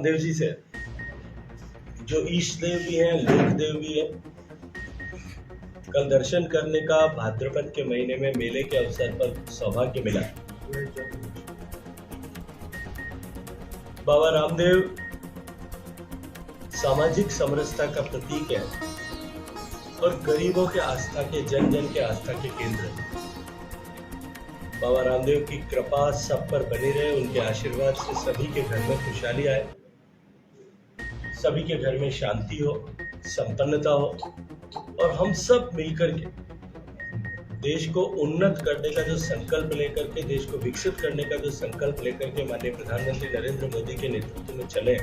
रामदेव जी से, जो ईष्ट देव भी हैं, लोक देव भी हैं। कल दर्शन करने का भाद्रपद के महीने में मेले के अवसर पर सौभाग्य मिला। बाबा रामदेव सामाजिक समरसता का प्रतीक है और गरीबों के आस्था के, जन जन के आस्था के केंद्र। बाबा रामदेव की कृपा सब पर बनी रहे, उनके आशीर्वाद से सभी के घर में खुशहाली आए, सभी के घर में शांति हो, संपन्नता हो और हम सब मिलकर के देश को उन्नत करने का जो संकल्प लेकर के, देश को विकसित करने का जो संकल्प लेकर के माननीय प्रधानमंत्री नरेंद्र मोदी के नेतृत्व में चले,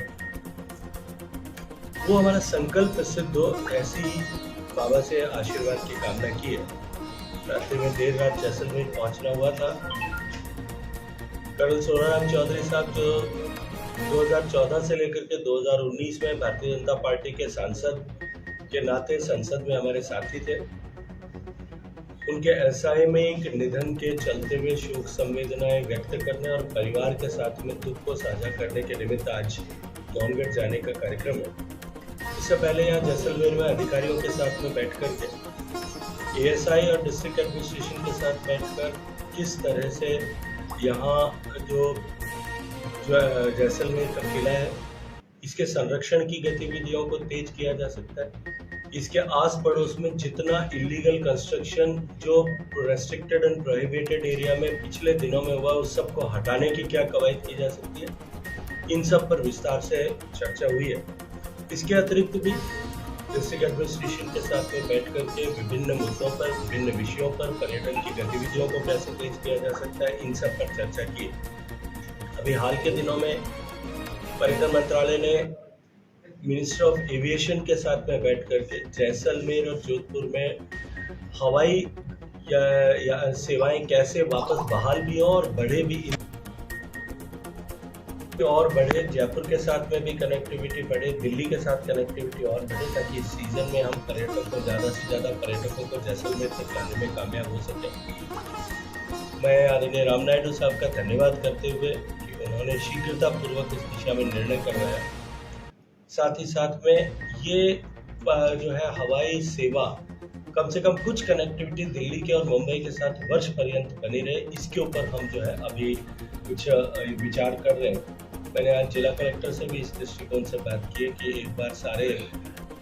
वो हमारा संकल्प सिद्ध हो, ऐसी बाबा से आशीर्वाद की कामना की है। रात्रि में देर रात जैसलमेर पहुंचना हुआ था। कर्नल सोनाराम चौधरी साहब जो 2014 से लेकर के 2019 में भारतीय जनता पार्टी के सांसद के नाते संसद में हमारे साथी थे, उनके एसआई में एक निधन के चलते हुए शोक संवेदनाएं व्यक्त करने और परिवार के साथ में दुख को साझा करने के निमित्त आज मौनगढ़ जाने का कार्यक्रम है। इससे पहले यहाँ जैसलमेर में अधिकारियों के साथ में बैठकर के एएसआई और डिस्ट्रिक्ट एडमिनिस्ट्रेशन के साथ बैठकर किस तरह से यहाँ जो जैसलमेर का किला है, इसके संरक्षण की गतिविधियों को तेज किया जा सकता है। इसके आस पड़ोस में जितना इलीगल कंस्ट्रक्शन जो रेस्ट्रिक्टेड एंड प्रोहिबिटेड एरिया में पिछले दिनों में हुआ, उस सब को हटाने की क्या कवायद की जा सकती है, इन सब पर विस्तार से चर्चा हुई है। इसके अतिरिक्त भी डिस्ट्रिक्ट एडमिनिस्ट्रेशन के साथ में बैठ करके विभिन्न मुद्दों पर, विभिन्न विषयों पर, पर्यटन की गतिविधियों को कैसे तेज किया जा सकता है, इन सब पर चर्चा की। अभी हाल के दिनों में पर्यटन मंत्रालय ने मिनिस्टर ऑफ एविएशन के साथ में बैठ करके जैसलमेर और जोधपुर में हवाई या सेवाएं कैसे वापस बहाल भी हों और बढ़े भी, और बढ़े, जयपुर के साथ में भी कनेक्टिविटी बढ़े, दिल्ली के साथ कनेक्टिविटी और बढ़े, ताकि इस सीजन में हम पर्यटकों को, ज़्यादा से ज़्यादा पर्यटकों को जैसलमेर तक लाने में कामयाब हो सके। मैं आदरणीय राम नायडू साहब का धन्यवाद करते हुए कि उन्होंने शीघ्रता पूर्वक इस दिशा में निर्णय करवाया। साथ ही साथ में ये जो है हवाई सेवा कम से कम कुछ कनेक्टिविटी दिल्ली के और मुंबई के साथ वर्ष पर्यंत बनी रहे, इसके ऊपर हम जो है अभी कुछ विचार कर रहे हैं। मैंने आज जिला कलेक्टर से भी इस दृष्टिकोण से बात की है कि एक बार सारे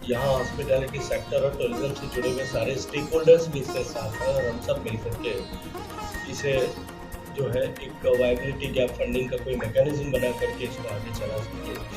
यहाँ हॉस्पिटैलिटी सेक्टर और टूरिज्म से जुड़े हुए सारे स्टेक होल्डर्स भी इसके साथ हैं और हम सब मिलकर के इसे जो है एक वायबिलिटी गैप फंडिंग का कोई मैकेनिज्म बना करके इसको आगे चला सके।